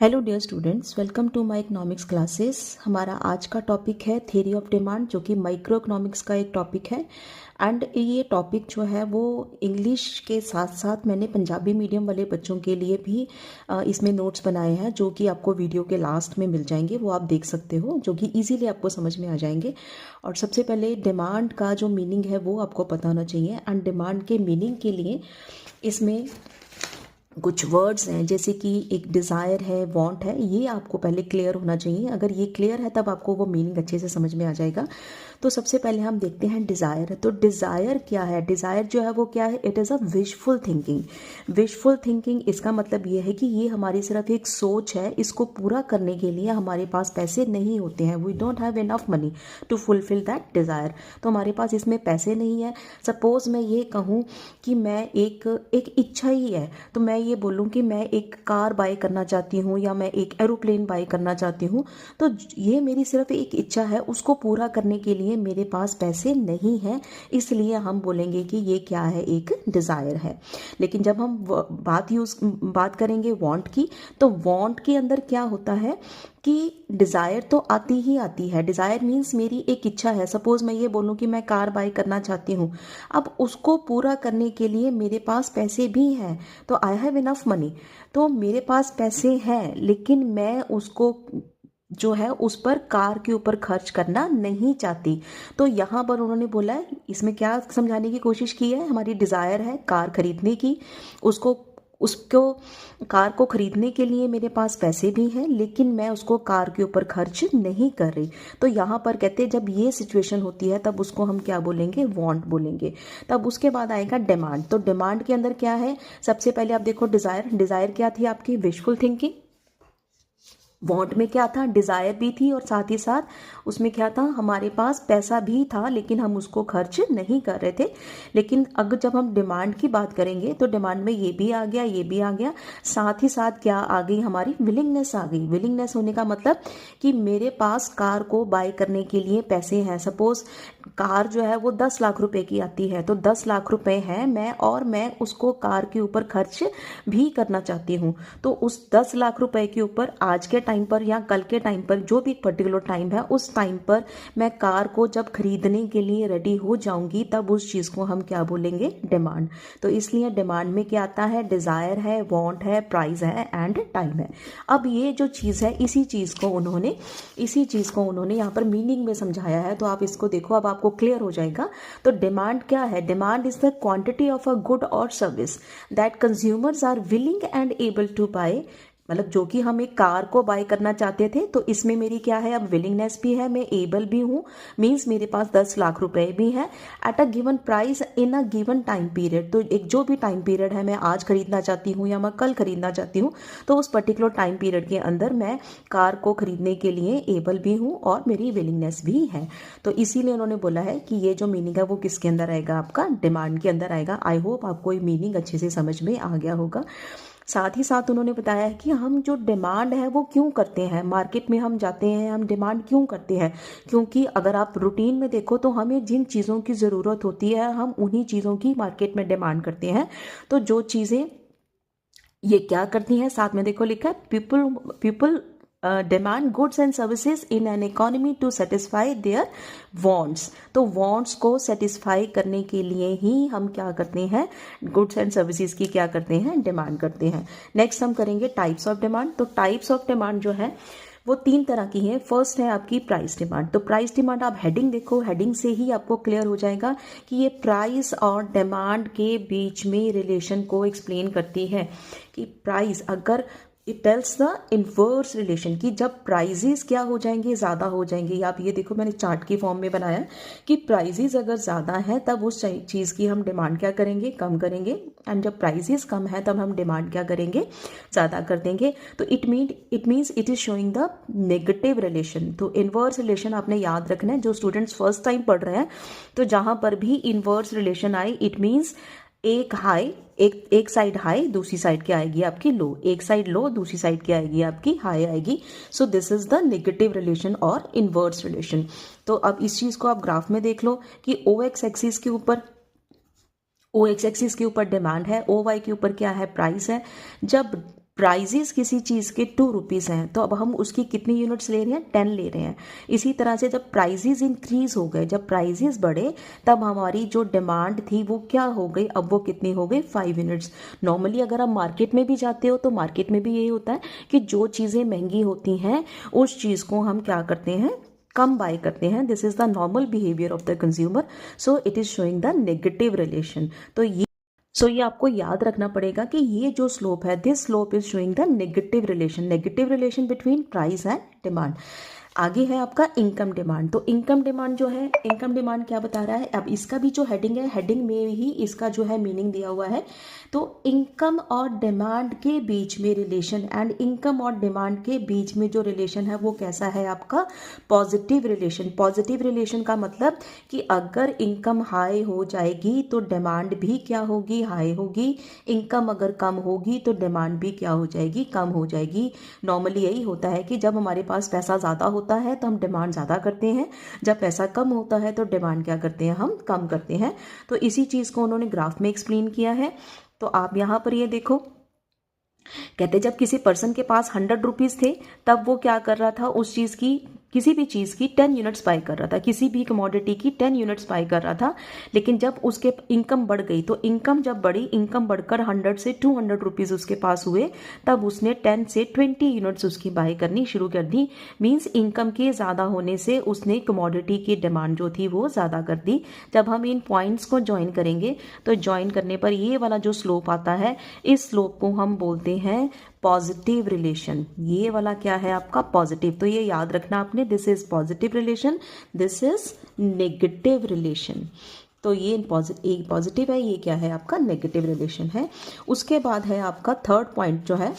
Hello dear students, welcome to my economics classes. हमारा आज का टॉपिक है थ्योरी ऑफ डिमांड, जो कि माइक्रो इकोनॉमिक्स का एक टॉपिक है। एंड ये टॉपिक जो है वो इंग्लिश के साथ साथ मैंने पंजाबी मीडियम वाले बच्चों के लिए भी इसमें नोट्स बनाए हैं, जो कि आपको वीडियो के लास्ट में मिल जाएंगे। वो आप देख सकते हो, जो कि इजीली आपको समझ में आ जाएंगे। और सबसे पहले डिमांड का जो मीनिंग है वो आपको पता होना चाहिए। एंड डिमांड के मीनिंग के लिए इसमें कुछ वर्ड्स हैं, जैसे कि एक डिज़ायर है, वांट है, ये आपको पहले क्लियर होना चाहिए। अगर ये क्लियर है तब आपको वो मीनिंग अच्छे से समझ में आ जाएगा। तो सबसे पहले हम देखते हैं डिज़ायर। तो डिज़ायर क्या है? डिज़ायर जो है वो क्या है? It is a wishful thinking. Wishful thinking इसका मतलब ये है कि ये हमारी सिर्फ एक सोच है। इसको पूरा करने के लिए हमारे पास पैसे नहीं होते हैं। We don't have enough money to fulfil that desire. तो हमारे पास इसमें पैसे नहीं है। सपोज मैं ये कहूँ कि मैं एक इच्छा ही है, तो मैं ये बोलूँ कि मैं एक कार बाय करना चाहती हूँ या मैं एक एरोप्लेन बाय करना चाहती हूँ, तो ये मेरी सिर्फ एक इच्छा है। उसको पूरा करने के लिए मेरे पास पैसे नहीं हैं, इसलिए हम बोलेंगे कि ये क्या है? एक डिज़ायर है। लेकिन जब हम बात करेंगे वांट की, तो वांट के अंदर क्या होता है कि डिज़ायर तो आती ही आती है। डिज़ायर मीन्स मेरी एक इच्छा है। सपोज मैं ये बोलूँ कि मैं कार बाय करना चाहती हूँ, अब उसको पूरा करने के लिए मेरे पास पैसे भी हैं, तो आई हैव इनफ मनी। तो मेरे पास पैसे हैं, लेकिन मैं उसको जो है उस पर कार के ऊपर खर्च करना नहीं चाहती। तो यहाँ पर उन्होंने बोला है, इसमें क्या समझाने की कोशिश की है? हमारी डिज़ायर है कार खरीदने की, उसको उसको कार को खरीदने के लिए मेरे पास पैसे भी हैं, लेकिन मैं उसको कार के ऊपर खर्च नहीं कर रही। तो यहाँ पर कहते हैं जब ये सिचुएशन होती है तब उसको हम क्या बोलेंगे? वांट बोलेंगे। तब उसके बाद आएगा डिमांड। तो डिमांड के अंदर क्या है? सबसे पहले आप देखो, डिज़ायर क्या थी? आपकी विशफुल थिंकिंग। वांट में क्या था? डिज़ायर भी थी, और साथ ही साथ उसमें क्या था? हमारे पास पैसा भी था, लेकिन हम उसको खर्च नहीं कर रहे थे। लेकिन अगर जब हम डिमांड की बात करेंगे तो डिमांड में ये भी आ गया, ये भी आ गया, साथ ही साथ क्या आ गई? हमारी विलिंगनेस आ गई। विलिंगनेस होने का मतलब कि मेरे पास कार को बाय करने के लिए पैसे हैं। सपोज कार जो है वो 10 लाख रुपए की आती है, तो 10 लाख रुपए हैं मैं उसको कार के ऊपर खर्च भी करना चाहती हूँ। तो उस 10 लाख रुपए के ऊपर आज के टाइम पर या कल के टाइम पर, जो भी पर्टिकुलर टाइम है, उस टाइम पर मैं कार को जब खरीदने के लिए रेडी हो जाऊंगी, तब उस चीज़ को हम क्या बोलेंगे? डिमांड। तो इसलिए डिमांड में क्या आता है? डिज़ायर है, वांट है, प्राइस है एंड टाइम है। अब ये जो चीज़ है, इसी चीज़ को उन्होंने यहाँ पर मीनिंग में समझाया है। तो आप इसको देखो, अब आपको क्लियर हो जाएगा। तो डिमांड क्या है? Demand is the quantity of a good और service that consumers are willing and able to buy. मतलब जो कि हम एक कार को बाय करना चाहते थे, तो इसमें मेरी क्या है? अब विलिंगनेस भी है, मैं एबल भी हूँ, मीन्स मेरे पास 10 लाख रुपए भी हैं, at a given price in a given time period. तो एक जो भी टाइम पीरियड है, मैं आज खरीदना चाहती हूँ या मैं कल खरीदना चाहती हूँ, तो उस पर्टिकुलर टाइम पीरियड के अंदर मैं कार को खरीदने के लिए एबल भी हूँ और मेरी विलिंगनेस भी है। तो इसीलिए उन्होंने बोला है कि ये जो मीनिंग है वो किसके अंदर आएगा? आपका डिमांड के अंदर आएगा। आई होप आपको ये मीनिंग अच्छे से समझ में आ गया होगा। साथ ही साथ उन्होंने बताया है कि हम जो डिमांड है वो क्यों करते हैं। मार्केट में हम जाते हैं, हम डिमांड क्यों करते हैं? क्योंकि अगर आप रूटीन में देखो तो हमें जिन चीज़ों की ज़रूरत होती है, हम उन्हीं चीज़ों की मार्केट में डिमांड करते हैं। तो जो चीज़ें ये क्या करती हैं, साथ में देखो लिखा है, people people demand goods and services in an economy to satisfy their wants. तो वांट्स को सेटिस्फाई करने के लिए ही हम क्या करते हैं? गुड्स एंड सर्विसेज की क्या करते हैं? डिमांड करते हैं। नेक्स्ट हम करेंगे टाइप्स ऑफ डिमांड। तो टाइप्स ऑफ डिमांड जो है वो 3 तरह की है। फर्स्ट है आपकी प्राइस डिमांड। तो प्राइस डिमांड आप हेडिंग देखो, हेडिंग से ही आपको क्लियर हो जाएगा कि ये प्राइस और डिमांड के बीच में रिलेशन को एक्सप्लेन करती है। कि प्राइस, अगर it tells the inverse relation, कि जब प्राइजेस क्या हो जाएंगे? ज़्यादा हो जाएंगे। आप ये देखो, मैंने चार्ट की फॉर्म में बनाया कि प्राइजेस अगर ज़्यादा है तब उस चीज़ की हम डिमांड क्या करेंगे? कम करेंगे। एंड जब प्राइजेस कम है तब हम डिमांड क्या करेंगे? ज़्यादा कर देंगे। तो it means it is showing the negative relation. तो इन्वर्स रिलेशन आपने याद रखना है, जो स्टूडेंट्स फर्स्ट टाइम पढ़ रहे हैं। तो जहाँ पर भी इन्वर्स रिलेशन आए, इट मीन्स एक हाई, एक साइड हाई, दूसरी साइड क्या आएगी? आपकी लो। एक साइड लो, दूसरी साइड क्या आएगी? आपकी हाई आएगी। So this is the negative relation और इनवर्स रिलेशन। तो अब इस चीज को आप ग्राफ में देख लो कि ओ एक्स एक्सिस के ऊपर डिमांड है, ओ वाई के ऊपर क्या है? प्राइस है। जब प्राइजेस किसी चीज़ के 2 रुपीज़ हैं तो अब हम उसकी कितनी यूनिट्स ले रहे हैं, 10 ले रहे हैं। इसी तरह से जब प्राइजेस इंक्रीज हो गए, जब प्राइजेस बढ़े, तब हमारी जो डिमांड थी वो क्या हो गई, अब वो कितनी हो गई, 5 यूनिट्स। नॉर्मली अगर आप मार्केट में भी जाते हो तो मार्केट में भी यही होता है कि जो चीज़ें महंगी होती हैं उस चीज़ को हम क्या करते हैं, कम बाय करते हैं। This is the normal behaviour of the consumer, so it is showing the negative relation. तो ये आपको याद रखना पड़ेगा कि ये जो स्लोप है, this slope is showing the negative relation between price and demand. आगे है आपका इनकम डिमांड। तो इनकम डिमांड जो है, इनकम डिमांड क्या बता रहा है, अब इसका भी जो हेडिंग है, हेडिंग में ही इसका जो है मीनिंग दिया हुआ है। तो इनकम और डिमांड के बीच में रिलेशन, एंड इनकम और डिमांड के बीच में जो रिलेशन है वो कैसा है आपका, पॉजिटिव रिलेशन। पॉजिटिव रिलेशन का मतलब कि अगर इनकम हाई हो जाएगी तो डिमांड भी क्या होगी, हाई होगी। इनकम अगर कम होगी तो डिमांड भी क्या हो जाएगी, कम हो जाएगी। नॉर्मली यही होता है कि जब हमारे पास पैसा ज़्यादा होता है तो हम डिमांड ज़्यादा करते हैं, जब पैसा कम होता है तो डिमांड क्या करते हैं, हम कम करते हैं। तो इसी चीज़ को उन्होंने ग्राफ में एक्सप्लेन किया है। तो आप यहाँ पर ये देखो, कहते जब किसी पर्सन के पास 100 रुपीज़ थे तब वो क्या कर रहा था, उस चीज़ की, किसी भी चीज़ की 10 यूनिट्स बाय कर रहा था, किसी भी कमोडिटी की 10 यूनिट्स बाय कर रहा था। लेकिन जब उसके इनकम बढ़ गई, तो इनकम जब बढ़ी, इनकम बढ़कर 100 से 200 रुपीज़ उसके पास हुए, तब उसने 10 से 20 यूनिट्स उसकी बाय करनी शुरू कर दी। मीन्स इनकम के ज़्यादा होने से उसने कमोडिटी की डिमांड जो थी वो ज़्यादा कर दी। जब हम इन पॉइंट्स को ज्वाइन करेंगे तो ज्वाइन करने पर ये वाला जो स्लोप आता है, इस स्लोप को हम बोलते हैं पॉजिटिव रिलेशन। ये वाला क्या है आपका, पॉजिटिव। तो ये याद रखना आपने, this is positive relation, this is negative relation. तो ये एक पॉजिटिव है, ये क्या है आपका, नेगेटिव रिलेशन है। उसके बाद है आपका थर्ड पॉइंट जो है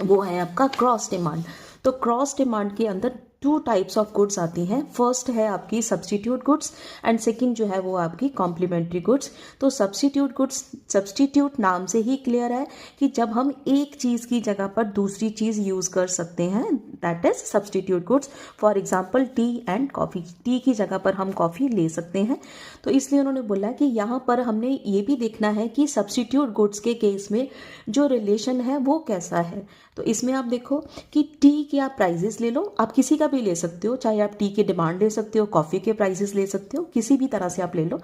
वो है आपका क्रॉस डिमांड। तो क्रॉस डिमांड के अंदर 2 टाइप्स ऑफ गुड्स आती हैं। फर्स्ट है आपकी सब्स्टिट्यूट गुड्स एंड सेकंड जो है वो आपकी कॉम्प्लीमेंट्री गुड्स। तो सब्स्टिट्यूट गुड्स, सब्स्टिट्यूट नाम से ही क्लियर है कि जब हम एक चीज़ की जगह पर दूसरी चीज़ यूज़ कर सकते हैं, that is substitute goods. For example T and coffee, T की जगह पर हम कॉफ़ी ले सकते हैं। तो इसलिए उन्होंने बोला कि यहाँ पर हमने ये भी देखना है कि सब्स्टिट्यूट गुड्स के केस में जो रिलेशन है वो कैसा है। तो इसमें आप देखो कि टी के आप प्राइजेस ले लो, आप किसी का भी ले सकते हो, चाहे आप टी के डिमांड ले सकते हो, कॉफ़ी के प्राइजेस ले सकते हो, किसी भी तरह से आप ले लो।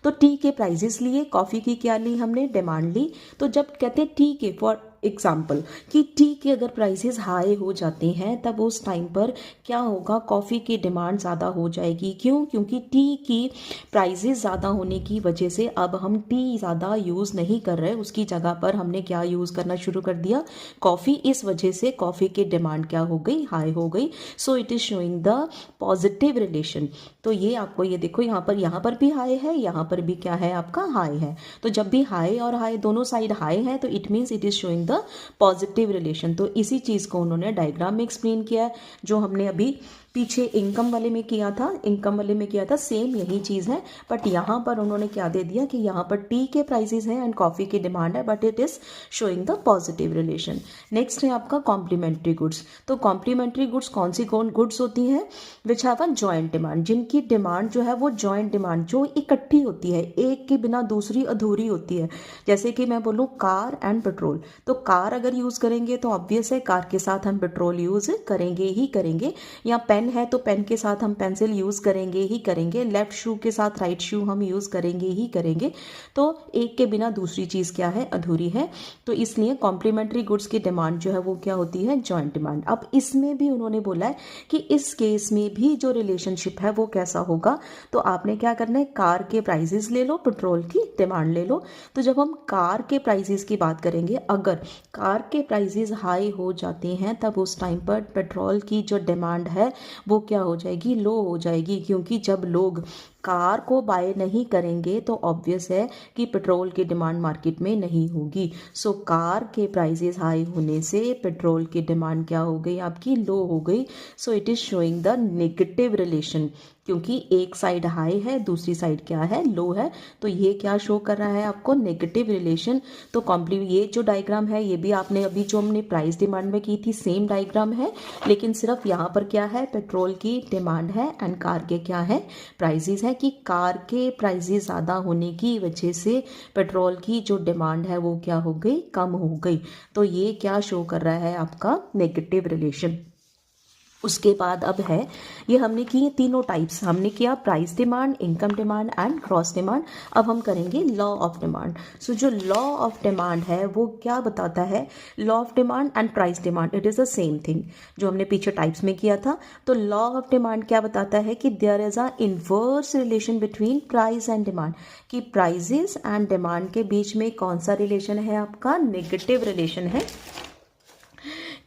तो टी के प्राइजेस लिए, कॉफ़ी की क्या ली हमने, डिमांड ली। तो जब कहते हैं टी के, फॉर एग्जाम्पल कि टी के अगर प्राइसेस हाई हो जाते हैं तब उस टाइम पर क्या होगा, कॉफ़ी की डिमांड ज़्यादा हो जाएगी। क्यों, क्योंकि टी की प्राइसेस ज़्यादा होने की वजह से अब हम टी ज़्यादा यूज़ नहीं कर रहे, उसकी जगह पर हमने क्या यूज़ करना शुरू कर दिया, कॉफ़ी। इस वजह से कॉफ़ी की डिमांड क्या हो गई, हाई हो गई। So it is showing the positive relation. तो ये आपको ये देखो, यहाँ पर भी हाई है, यहाँ पर भी क्या है आपका, हाई है। तो जब भी हाई और हाई दोनों साइड हाई है तो it means it is showing the positive relation. तो इसी चीज़ को उन्होंने डायग्राम में एक्सप्लेन किया है, जो हमने अभी पीछे इनकम वाले में किया था, सेम यही चीज़ है। बट यहाँ पर उन्होंने क्या दे दिया कि यहाँ पर टी के प्राइसेस हैं एंड कॉफ़ी की डिमांड है, but it is showing the positive relation. Next है आपका कॉम्प्लीमेंट्री गुड्स। तो कॉम्प्लीमेंट्री गुड्स कौन सी गुड्स होती हैं, which have a joint demand, जिनकी डिमांड जो है वो जॉइंट डिमांड, जो इकट्ठी होती है, एक के बिना दूसरी अधूरी होती है। जैसे कि मैं बोलूँ कार एंड पेट्रोल, तो कार अगर यूज़ करेंगे तो ऑब्वियस है कार के साथ हम पेट्रोल यूज़ करेंगे ही करेंगे, या पेन है तो पेन के साथ हम पेंसिल यूज़ करेंगे ही करेंगे, लेफ्ट शू के साथ राइट शू हम यूज़ करेंगे ही करेंगे। तो एक के बिना दूसरी चीज़ क्या है, अधूरी है। तो इसलिए कॉम्प्लीमेंट्री गुड्स की डिमांड जो है वो क्या होती है, जॉइंट डिमांड। अब इसमें भी उन्होंने बोला है कि इस केस में भी जो रिलेशनशिप है वो कैसा होगा। तो आपने क्या करना है, कार के प्राइसेस ले लो, पेट्रोल की डिमांड ले लो। तो जब हम कार के प्राइसेस की बात करेंगे, अगर कार के प्राइसेस हाई हो जाते हैं तब उस टाइम पर पेट्रोल की जो डिमांड है वो क्या हो जाएगी, लो हो जाएगी। क्योंकि जब लोग कार को बाय नहीं करेंगे तो ऑब्वियस है कि पेट्रोल की डिमांड मार्केट में नहीं होगी। सो कार के प्राइसेस हाई होने से पेट्रोल की डिमांड क्या हो गई, आपकी लो हो गई। So it is showing the negative relation, क्योंकि एक साइड हाई है, दूसरी साइड क्या है, लो है। तो ये क्या शो कर रहा है आपको, नेगेटिव रिलेशन। तो ये जो डायग्राम है ये भी आपने अभी जो हमने प्राइस डिमांड में की थी सेम डायग्राम है, लेकिन सिर्फ यहाँ पर क्या है, पेट्रोल की डिमांड है एंड कार के क्या है, प्राइसेस है। है कि कार के प्राइजेस ज़्यादा होने की वजह से पेट्रोल की जो डिमांड है वो क्या हो गई, कम हो गई। तो ये क्या शो कर रहा है, आपका नेगेटिव रिलेशन। उसके बाद अब है, ये हमने किए तीनों टाइप्स, हमने किया price demand, income demand and cross demand. अब हम करेंगे लॉ ऑफ डिमांड। सो जो लॉ ऑफ डिमांड है वो क्या बताता है, law of demand and price demand it is the same thing जो हमने पीछे टाइप्स में किया था। तो लॉ ऑफ डिमांड क्या बताता है कि there is a inverse relation between price and demand, कि प्राइजेस एंड डिमांड के बीच में कौन सा रिलेशन है, आपका नेगेटिव रिलेशन है।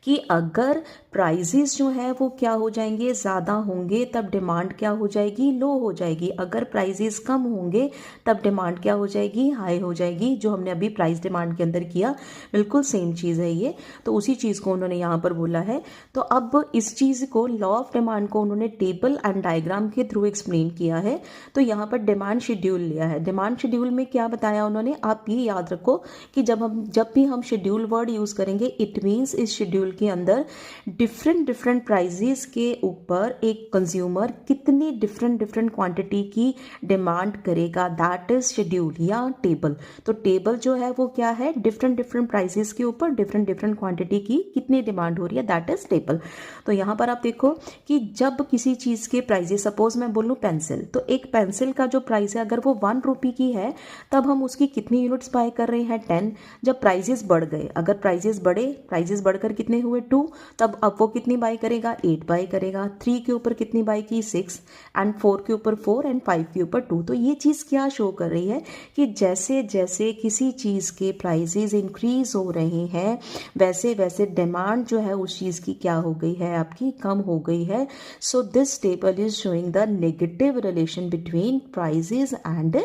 कि अगर प्राइजेस जो है वो क्या हो जाएंगे, ज़्यादा होंगे तब डिमांड क्या हो जाएगी, लो हो जाएगी। अगर प्राइजेस कम होंगे तब डिमांड क्या हो जाएगी, हाई हो जाएगी। जो हमने अभी प्राइस डिमांड के अंदर किया बिल्कुल सेम चीज़ है ये, तो उसी चीज़ को उन्होंने यहाँ पर बोला है। तो अब इस चीज़ को, लॉ ऑफ डिमांड को उन्होंने टेबल एंड डायग्राम के थ्रू एक्सप्लेन किया है। तो यहाँ पर डिमांड शेड्यूल लिया है। डिमांड शेड्यूल में क्या बताया उन्होंने, आप ये याद रखो कि जब भी हम शेड्यूल वर्ड यूज़ करेंगे, इट मीन्स इस शेड्यूल के अंदर डिफरेंट प्राइजेस के ऊपर एक कंज्यूमर कितनी डिफरेंट क्वांटिटी की डिमांड करेगा, दैट इज शेड्यूल या टेबल। तो टेबल जो है वो क्या है, डिफरेंट प्राइजेस के ऊपर डिफरेंट क्वांटिटी की कितनी डिमांड हो रही है, दैट इज टेबल। तो यहाँ पर आप देखो कि जब किसी चीज़ के प्राइजेस, सपोज मैं बोलूँ पेंसिल, तो एक पेंसिल का जो प्राइस है अगर वो 1 रुपये की है तब हम उसकी कितनी यूनिट्स बाय कर रहे हैं, 10। जब प्राइजेस बढ़ गए, अगर प्राइजेस बढ़े, प्राइजेस बढ़कर कितने हुए, 2, तब अब वो कितनी बाय करेगा, 8 बाय करेगा। 3 के ऊपर कितनी बाय की, 6, एंड 4 के ऊपर 4 एंड 5 के ऊपर 2। तो ये चीज़ क्या शो कर रही है कि जैसे जैसे किसी चीज़ के प्राइजेस इंक्रीज हो रहे हैं वैसे वैसे डिमांड जो है उस चीज़ की क्या हो गई है, आपकी कम हो गई है। So this table is showing the negative relation between prices and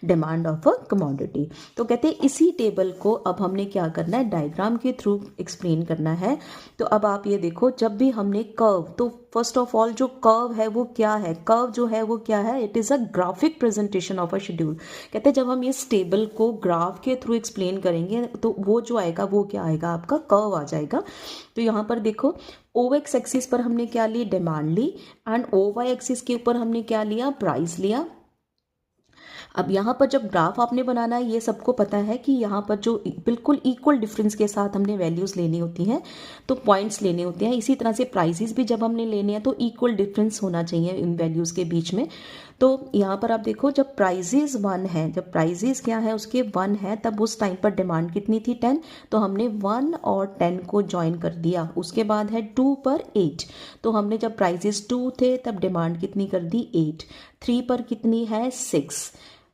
demand of a commodity. तो कहते हैं इसी टेबल को अब हमने क्या करना है, डायग्राम के थ्रू एक्सप्लेन करना है। तो अब आप ये देखो, जब भी हमने कर्व, तो फर्स्ट ऑफ ऑल जो कर्व है वो क्या है, कर्व जो है वो क्या है, it is a graphic presentation of a schedule. कहते हैं जब हम इस टेबल को ग्राफ के थ्रू एक्सप्लेन करेंगे तो वो जो आएगा वो क्या आएगा, आपका कर्व आ जाएगा। तो यहाँ पर देखो, ओ एक्स एक्सिस पर हमने क्या ली, डिमांड ली, एंड ओ वाई एक्सिस के ऊपर हमने क्या लिया, प्राइस लिया। अब यहाँ पर जब ग्राफ आपने बनाना है, ये सबको पता है कि यहाँ पर जो बिल्कुल इक्वल डिफरेंस के साथ हमने वैल्यूज़ लेनी होती हैं, तो पॉइंट्स लेने होते हैं। इसी तरह से प्राइसेस भी जब हमने लेने हैं तो इक्वल डिफरेंस होना चाहिए इन वैल्यूज़ के बीच में। तो यहाँ पर आप देखो, जब प्राइजेस 1 है, जब प्राइजेस क्या है उसके 1 है, तब उस टाइम पर डिमांड कितनी थी, 10। तो हमने 1 और 10 को ज्वाइन कर दिया। उसके बाद है 2 पर 8, तो हमने जब प्राइजेस 2 थे तब डिमांड कितनी कर दी, 8। 3 पर कितनी है, 6।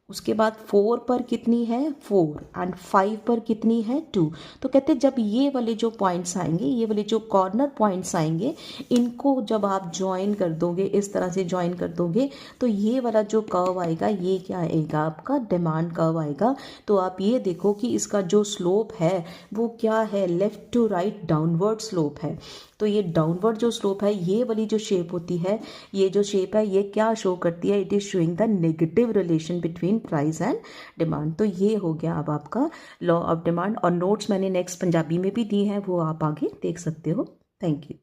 उसके बाद 4 पर कितनी है, 4, एंड 5 पर कितनी है, 2। तो कहते हैं जब ये वाले जो पॉइंट्स आएंगे, ये वाले जो कॉर्नर पॉइंट्स आएंगे, इनको जब आप ज्वाइन कर दोगे, इस तरह से ज्वाइन कर दोगे, तो ये वाला जो कर्व आएगा ये क्या आएगा, आपका डिमांड कर्व आएगा। तो आप ये देखो कि इसका जो स्लोप है वो क्या है, left to right downward slope है। तो ये डाउनवर्ड जो स्लोप है, ये वाली जो शेप होती है, ये जो शेप है, ये क्या शो करती है, it is showing the negative relation between price and demand. तो ये हो गया अब आपका लॉ ऑफ डिमांड। और नोट्स मैंने नेक्स्ट पंजाबी में भी दी हैं, वो आप आगे देख सकते हो। Thank you.